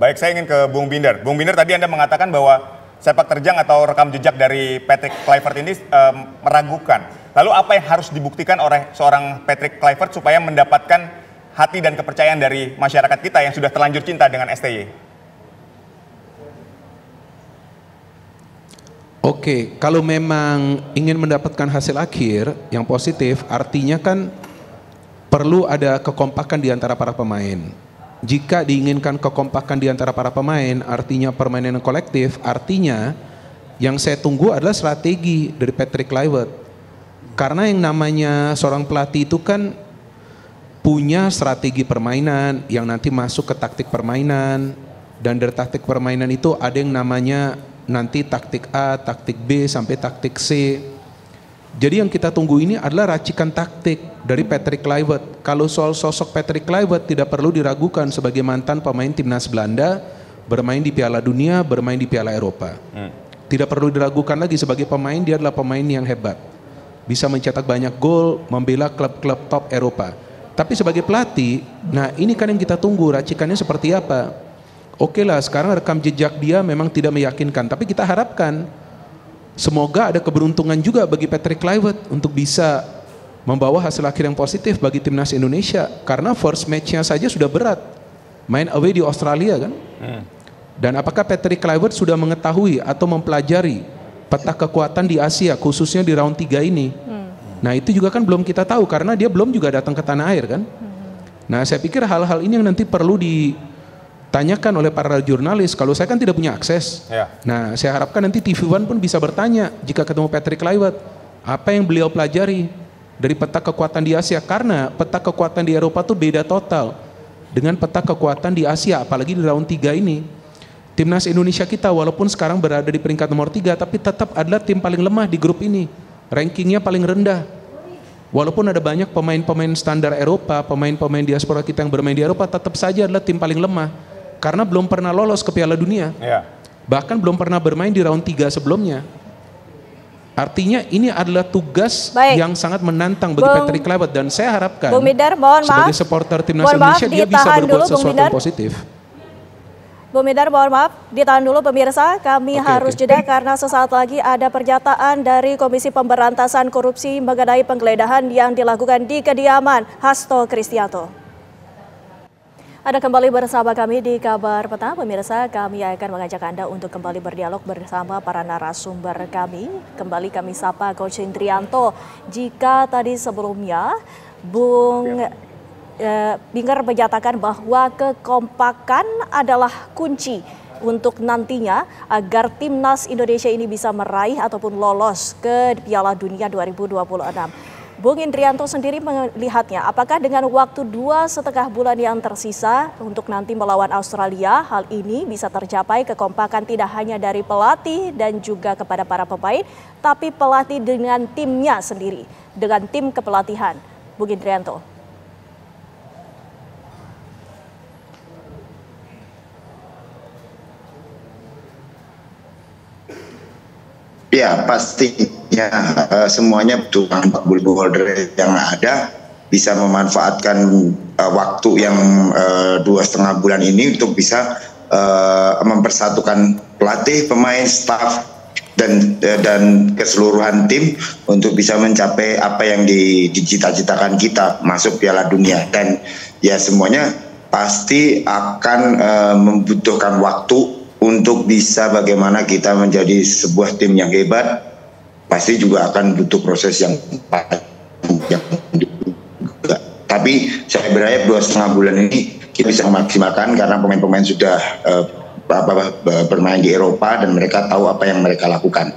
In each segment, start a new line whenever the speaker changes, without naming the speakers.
Baik, saya ingin ke Bung Binder. Bung Binder, tadi Anda mengatakan bahwa sepak terjang atau rekam jejak dari Patrick Kluivert ini meragukan. Lalu apa yang harus dibuktikan oleh seorang Patrick Kluivert supaya mendapatkan hati dan kepercayaan dari masyarakat kita yang sudah terlanjur cinta dengan STY?
Oke, kalau memang ingin mendapatkan hasil akhir yang positif, artinya kan perlu ada kekompakan di antara para pemain. Jika diinginkan kekompakan di antara para pemain, artinya permainan yang kolektif, artinya yang saya tunggu adalah strategi dari Patrick Kluivert. Karena yang namanya seorang pelatih itu kan punya strategi permainan yang nanti masuk ke taktik permainan, dan dari taktik permainan itu ada yang namanya nanti taktik A, taktik B sampai taktik C. Jadi yang kita tunggu ini adalah racikan taktik dari Patrick Kluivert. Kalau soal sosok Patrick Kluivert tidak perlu diragukan sebagai mantan pemain timnas Belanda, bermain di Piala Dunia, bermain di Piala Eropa. Tidak perlu diragukan lagi sebagai pemain, dia adalah pemain yang hebat. Bisa mencetak banyak gol, membela klub-klub top Eropa. Tapi sebagai pelatih, nah ini kan yang kita tunggu, racikannya seperti apa. Oke lah, sekarang rekam jejak dia memang tidak meyakinkan, tapi kita harapkan semoga ada keberuntungan juga bagi Patrick Kluivert untuk bisa membawa hasil akhir yang positif bagi timnas Indonesia. Karena first match-nya saja sudah berat, main away di Australia kan. Dan apakah Patrick Kluivert sudah mengetahui atau mempelajari peta kekuatan di Asia, khususnya di round 3 ini? Nah itu juga kan belum kita tahu, karena dia belum juga datang ke tanah air kan. Nah saya pikir hal-hal ini yang nanti perlu ditanyakan oleh para jurnalis. Kalau saya kan tidak punya akses. Nah saya harapkan nanti TV One pun bisa bertanya jika ketemu Patrick Kluivert, apa yang beliau pelajari dari peta kekuatan di Asia. Karena peta kekuatan di Eropa tuh beda total dengan peta kekuatan di Asia, apalagi di round 3 ini. Timnas Indonesia kita walaupun sekarang berada di peringkat nomor 3, tapi tetap adalah tim paling lemah di grup ini. Rankingnya paling rendah. Walaupun ada banyak pemain-pemain standar Eropa, pemain-pemain diaspora kita yang bermain di Eropa, tetap saja adalah tim paling lemah. Karena belum pernah lolos ke Piala Dunia. Bahkan belum pernah bermain di round 3 sebelumnya. Artinya ini adalah tugas yang sangat menantang bagi Patrick Kluivert. Dan saya harapkan sebagai supporter timnas Indonesia dia bisa berbuat sesuatu yang positif.
Bung Binder, mohon maaf, ditahan dulu pemirsa, kami harus jeda karena sesaat lagi ada pernyataan dari Komisi Pemberantasan Korupsi mengenai penggeledahan yang dilakukan di kediaman Hasto Kristianto. Anda kembali bersama kami di Kabar Petang, pemirsa. Kami akan mengajak Anda untuk kembali berdialog bersama para narasumber kami. Kembali kami sapa Coach Indrianto. Jika tadi sebelumnya Bung Binger menyatakan bahwa kekompakan adalah kunci untuk nantinya agar timnas Indonesia ini bisa meraih ataupun lolos ke Piala Dunia 2026. Bung Indrianto sendiri melihatnya, apakah dengan waktu 2,5 bulan yang tersisa untuk nanti melawan Australia, hal ini bisa tercapai kekompakan tidak hanya dari pelatih dan juga kepada para pemain, tapi pelatih dengan timnya sendiri, dengan tim kepelatihan. Bung Indrianto.
Ya pastinya semuanya butuh 40 holder yang ada bisa memanfaatkan waktu yang 2,5 bulan ini untuk bisa mempersatukan pelatih, pemain, staff dan keseluruhan tim untuk bisa mencapai apa yang dicita-citakan kita masuk Piala Dunia. Dan ya semuanya pasti akan membutuhkan waktu untuk bisa bagaimana kita menjadi sebuah tim yang hebat. Pasti juga akan butuh proses yang panjang juga. Tapi saya berharap 2,5 bulan ini kita bisa memaksimalkan karena pemain-pemain sudah bermain di Eropa dan mereka tahu apa yang mereka lakukan.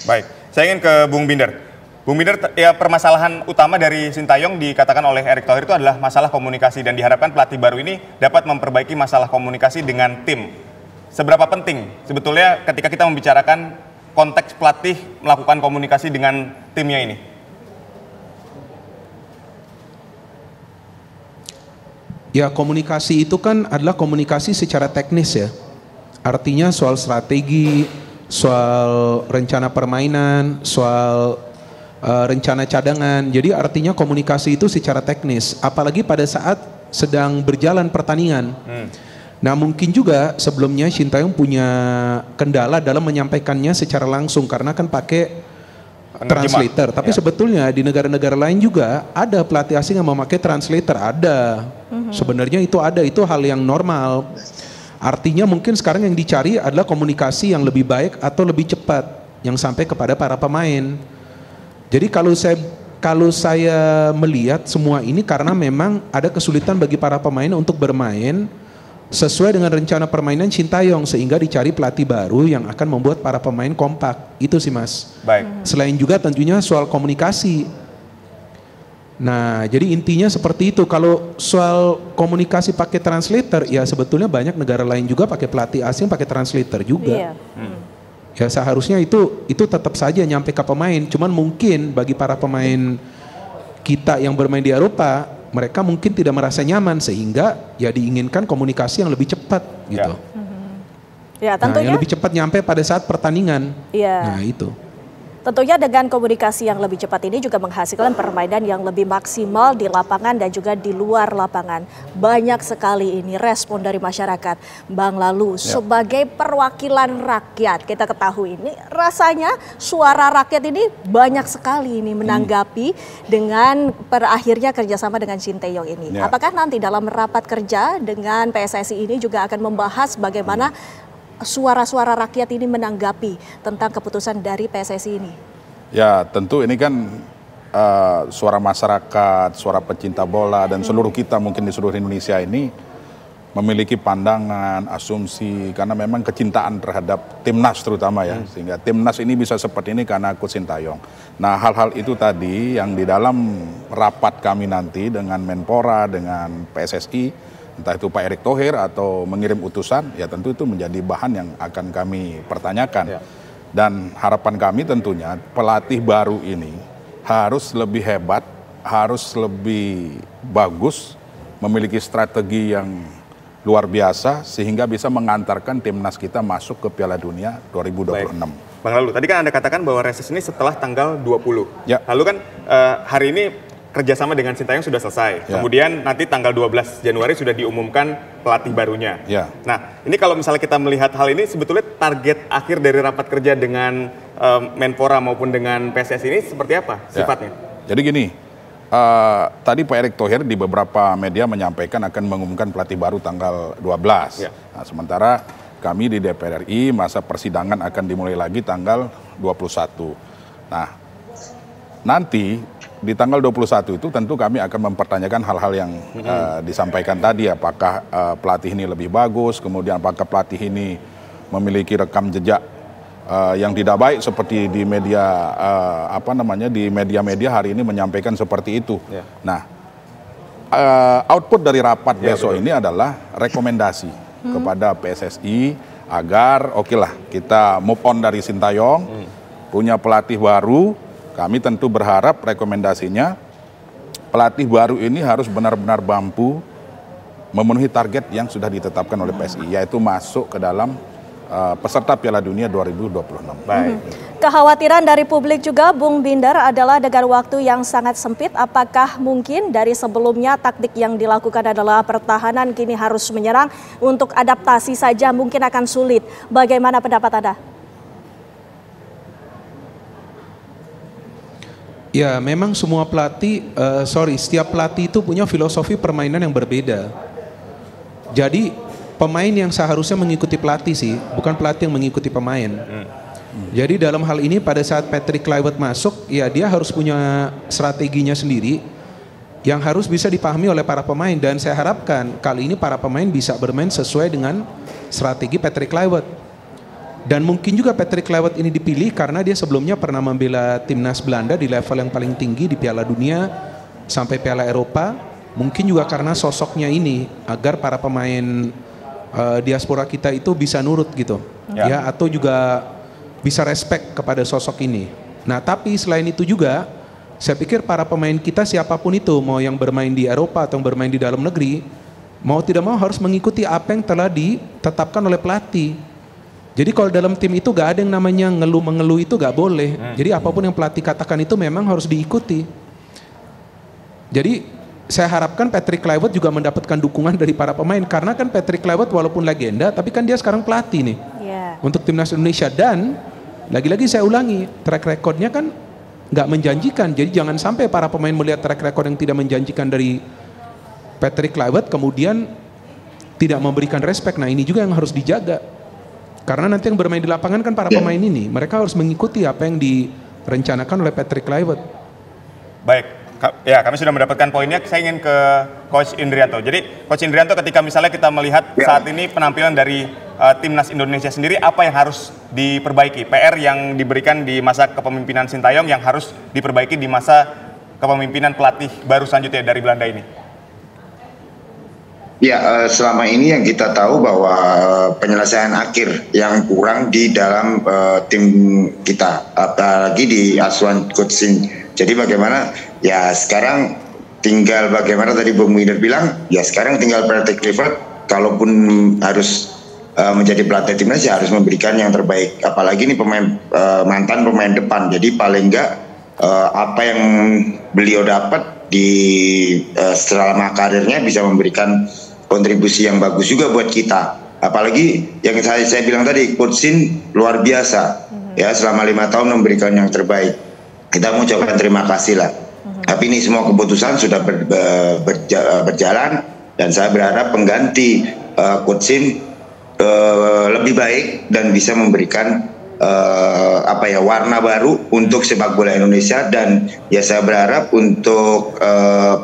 Baik, saya ingin ke Bung Binder. Bung Binder, ya permasalahan utama dari Sintayong dikatakan oleh Erick Thohir itu adalah masalah komunikasi dan diharapkan pelatih baru ini dapat memperbaiki masalah komunikasi dengan tim. Seberapa penting sebetulnya ketika kita membicarakan konteks pelatih melakukan komunikasi dengan timnya ini?
Ya, komunikasi itu kan adalah komunikasi secara teknis ya. Artinya soal strategi, soal rencana permainan, soal rencana cadangan. Jadi artinya komunikasi itu secara teknis, apalagi pada saat sedang berjalan pertandingan. Nah mungkin juga sebelumnya Sintayong punya kendala dalam menyampaikannya secara langsung karena kan pakai translator. Tapi sebetulnya di negara-negara lain juga ada pelatih asing yang memakai translator, ada. Sebenarnya itu ada, itu hal yang normal. Artinya mungkin sekarang yang dicari adalah komunikasi yang lebih baik atau lebih cepat yang sampai kepada para pemain. Jadi kalau saya melihat semua ini karena memang ada kesulitan bagi para pemain untuk bermain sesuai dengan rencana permainan Sintayong sehingga dicari pelatih baru yang akan membuat para pemain kompak. Itu sih Mas.
Baik.
Selain juga tentunya soal komunikasi. Nah, jadi intinya seperti itu. Kalau soal komunikasi pakai translator, ya sebetulnya banyak negara lain juga pakai pelatih asing pakai translator juga. Ya seharusnya itu tetap saja nyampe ke pemain. Cuman mungkin bagi para pemain kita yang bermain di Eropa, mereka mungkin tidak merasa nyaman sehingga ya diinginkan komunikasi yang lebih cepat gitu.
Ya, tentunya.
Yang lebih cepat nyampe pada saat pertandingan.
Iya.
Nah itu.
Tentunya dengan komunikasi yang lebih cepat ini juga menghasilkan permainan yang lebih maksimal di lapangan dan juga di luar lapangan. Banyak sekali ini respon dari masyarakat. Bang Lalu, sebagai perwakilan rakyat, kita ketahui ini rasanya suara rakyat ini banyak sekali ini menanggapi dengan berakhirnya kerjasama dengan Sintayong ini. Apakah nanti dalam rapat kerja dengan PSSI ini juga akan membahas bagaimana suara-suara rakyat ini menanggapi tentang keputusan dari PSSI ini?
Ya tentu ini kan suara masyarakat, suara pecinta bola dan seluruh kita mungkin di seluruh Indonesia ini memiliki pandangan, asumsi karena memang kecintaan terhadap timnas terutama ya, sehingga timnas ini bisa seperti ini karena Coach Sintayong. Nah hal-hal itu tadi yang di dalam rapat kami nanti dengan Menpora, dengan PSSI, entah itu Pak Erick Thohir atau mengirim utusan, ya tentu itu menjadi bahan yang akan kami pertanyakan. Dan harapan kami tentunya pelatih baru ini harus lebih hebat, harus lebih bagus, memiliki strategi yang luar biasa sehingga bisa mengantarkan timnas kita masuk ke Piala Dunia 2026.
Baik. Bang Lalu, tadi kan Anda katakan bahwa reses ini setelah tanggal 20.
Ya.
Lalu kan hari ini kerjasama dengan Sintayong sudah selesai. Kemudian nanti tanggal 12 Januari sudah diumumkan pelatih barunya. Nah, ini kalau misalnya kita melihat hal ini, sebetulnya target akhir dari rapat kerja dengan Menpora maupun dengan PSSI ini seperti apa sifatnya?
Jadi gini, tadi Pak Erick Thohir di beberapa media menyampaikan akan mengumumkan pelatih baru tanggal 12. Nah, sementara kami di DPR RI masa persidangan akan dimulai lagi tanggal 21. Nah, nanti di tanggal 21 itu tentu kami akan mempertanyakan hal-hal yang disampaikan tadi, apakah pelatih ini lebih bagus, kemudian apakah pelatih ini memiliki rekam jejak yang tidak baik seperti di media di media-media hari ini menyampaikan seperti itu. Nah, output dari rapat besok ini adalah rekomendasi kepada PSSI agar kita move on dari Sintayong, punya pelatih baru. Kami tentu berharap rekomendasinya pelatih baru ini harus benar-benar mampu memenuhi target yang sudah ditetapkan oleh PSSI, yaitu masuk ke dalam peserta Piala Dunia 2026.
Baik.
Kekhawatiran dari publik juga, Bung Binder, adalah dengan waktu yang sangat sempit. Apakah mungkin dari sebelumnya taktik yang dilakukan adalah pertahanan, kini harus menyerang, untuk adaptasi saja mungkin akan sulit. Bagaimana pendapat Anda?
Ya memang semua pelatih, setiap pelatih itu punya filosofi permainan yang berbeda. Jadi pemain yang seharusnya mengikuti pelatih sih, bukan pelatih yang mengikuti pemain. Jadi dalam hal ini pada saat Patrick Kluivert masuk, ya dia harus punya strateginya sendiri yang harus bisa dipahami oleh para pemain. Dan saya harapkan kali ini para pemain bisa bermain sesuai dengan strategi Patrick Kluivert. Dan mungkin juga Patrick Kluivert ini dipilih karena dia sebelumnya pernah membela timnas Belanda di level yang paling tinggi di Piala Dunia sampai Piala Eropa. Mungkin juga karena sosoknya ini agar para pemain diaspora kita itu bisa nurut gitu, ya, atau juga bisa respect kepada sosok ini. Nah, tapi selain itu juga saya pikir para pemain kita siapapun itu, mau yang bermain di Eropa atau yang bermain di dalam negeri, mau tidak mau harus mengikuti apa yang telah ditetapkan oleh pelatih. Jadi kalau dalam tim itu gak ada yang namanya ngeluh-mengeluh, itu gak boleh. Jadi apapun yang pelatih katakan itu memang harus diikuti. Jadi saya harapkan Patrick Kluivert juga mendapatkan dukungan dari para pemain, karena kan Patrick Kluivert walaupun legenda, tapi kan dia sekarang pelatih nih untuk timnas Indonesia. Dan lagi-lagi saya ulangi, track recordnya kan nggak menjanjikan. Jadi jangan sampai para pemain melihat track record yang tidak menjanjikan dari Patrick Kluivert kemudian tidak memberikan respect. Nah ini juga yang harus dijaga, karena nanti yang bermain di lapangan kan para pemain ini, mereka harus mengikuti apa yang direncanakan oleh Patrick Kluivert.
Baik. Ya, kami sudah mendapatkan poinnya. Saya ingin ke Coach Indrianto. Jadi, Coach Indrianto, ketika misalnya kita melihat saat ini penampilan dari timnas Indonesia sendiri, apa yang harus diperbaiki? PR yang diberikan di masa kepemimpinan Sintayong yang harus diperbaiki di masa kepemimpinan pelatih baru selanjutnya dari Belanda ini?
Ya, selama ini yang kita tahu bahwa penyelesaian akhir yang kurang di dalam tim kita, apalagi di asuhan Coach Shin. Jadi bagaimana, ya sekarang tinggal bagaimana tadi Bung Winder bilang, ya sekarang tinggal Patrick Kluivert, kalaupun harus menjadi pelatih timnas ya harus memberikan yang terbaik. Apalagi ini pemain mantan pemain depan, jadi paling enggak apa yang beliau dapat di selama karirnya bisa memberikan kontribusi yang bagus juga buat kita. Apalagi yang saya bilang tadi, Coach Shin luar biasa, ya selama 5 tahun memberikan yang terbaik. Kita mau ucapkan terima kasih lah. Tapi ini semua keputusan sudah berjalan, dan saya berharap pengganti Coach Shin lebih baik dan bisa memberikan warna baru untuk sepak bola Indonesia. Dan ya saya berharap untuk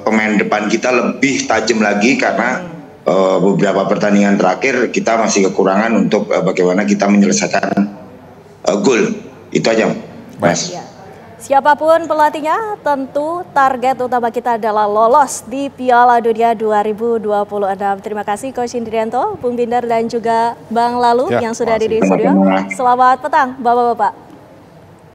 pemain depan kita lebih tajam lagi, karena beberapa pertandingan terakhir kita masih kekurangan untuk bagaimana kita menyelesaikan gol. Itu aja, Mas.
Siapapun pelatihnya, tentu target utama kita adalah lolos di Piala Dunia 2026. Terima kasih Coach Indrianto, Bung Binder dan juga Bang Lalu yang sudah ada di studio. Selamat petang Bapak-Bapak.